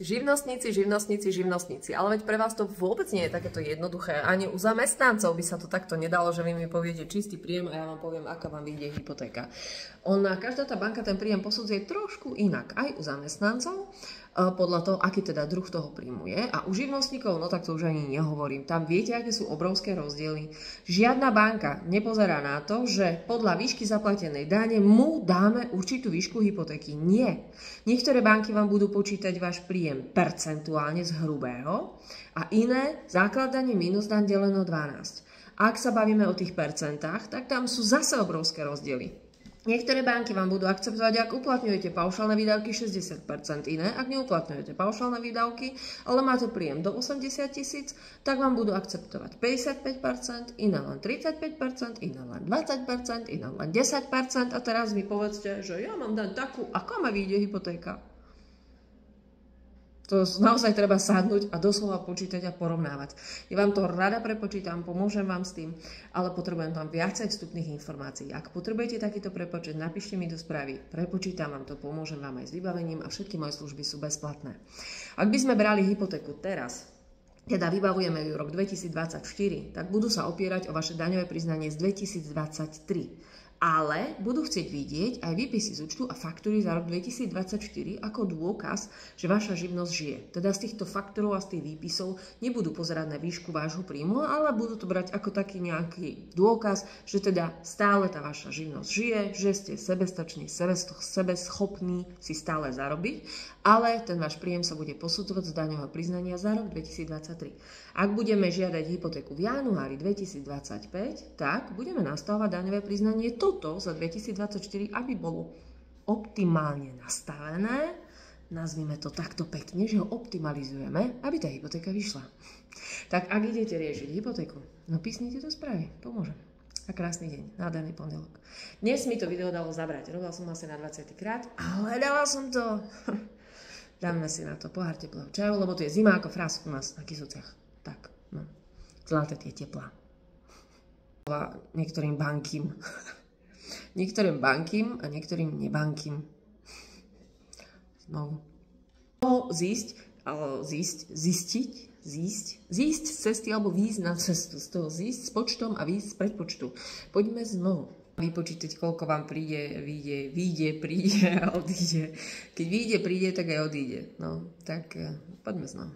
Živnostníci, živnostníci, živnostníci. Ale veď pre vás to vôbec nie je takéto jednoduché. Ani u zamestnancov by sa to takto nedalo, že vy mi poviete čistý príjem a ja vám poviem, aká vám vyjde hypotéka. Každá tá banka ten príjem posudzuje trošku inak. Aj u zamestnancov, podľa toho, aký teda druh toho príjmu je. A u živnostníkov, no tak to už ani nehovorím. Tam viete, aké sú obrovské rozdiely. Žiadna banka nepozerá na to, že podľa výšky zaplatenej dane mu dáme určitú výšku hypotéky. Nie. Niektoré banky vám budú počítať váš príjem percentuálne z hrubého a iné základ dane minus daň deleno 12. Ak sa bavíme o tých percentách, tak tam sú zase obrovské rozdiely. Niektoré banky vám budú akceptovať, ak uplatňujete paušálne výdavky 60%, iné, ak neuplatňujete paušálne výdavky, ale máte príjem do 80 000, tak vám budú akceptovať 55%, iné len 35%, iné len 20%, iné len 10%. A teraz mi povedzte, že ja mám dať takú, ako ma vyjde hypotéka. To naozaj treba sadnúť a doslova počítať a porovnávať. Ja vám to rada prepočítam, pomôžem vám s tým, ale potrebujem tam viacej vstupných informácií. Ak potrebujete takýto prepočet, napíšte mi do správy. Prepočítam vám to, pomôžem vám aj s vybavením a všetky moje služby sú bezplatné. Ak by sme brali hypotéku teraz, teda vybavujeme ju rok 2024, tak budú sa opierať o vaše daňové priznanie z 2023. Ale budú chcieť vidieť aj výpisy z účtu a faktúry za rok 2024 ako dôkaz, že vaša živnosť žije. Teda z týchto faktúrov a z tých výpisov nebudú pozerať na výšku vášho príjmu, ale budú to brať ako taký nejaký dôkaz, že teda stále tá vaša živnosť žije, že ste sebestační, sebeschopní si stále zarobiť, ale ten váš príjem sa bude posudzovať z daňového priznania za rok 2023. Ak budeme žiadať hypotéku v januári 2025, tak budeme nastavovať daňové priznanie toto za 2024, aby bolo optimálne nastavené. Nazvime to takto pekne, že ho optimalizujeme, aby tá hypotéka vyšla. Tak ak idete riešiť hypotéku, no písnite to správy, pomôžem. A krásny deň, nádherný pondelok. Dnes mi to video dalo zabrať, robila som asi na 20. krát, ale dala som to. Dáme si na to pohár teplého čaju, lebo tu je zima ako frásk u nás na Kysuciach. Tak, no. Zlaté tie teplá. Niektorým bankým. Niektorým bankým a niektorým nebankým. Znovu. Zísť z cesty alebo výjsť na cestu. Z toho zísť s počtom a výjsť z predpočtu. Poďme znovu. Vypočítať, koľko vám vyjde a odíde. Keď vyjde, príde, tak aj odíde. No, tak poďme znovu.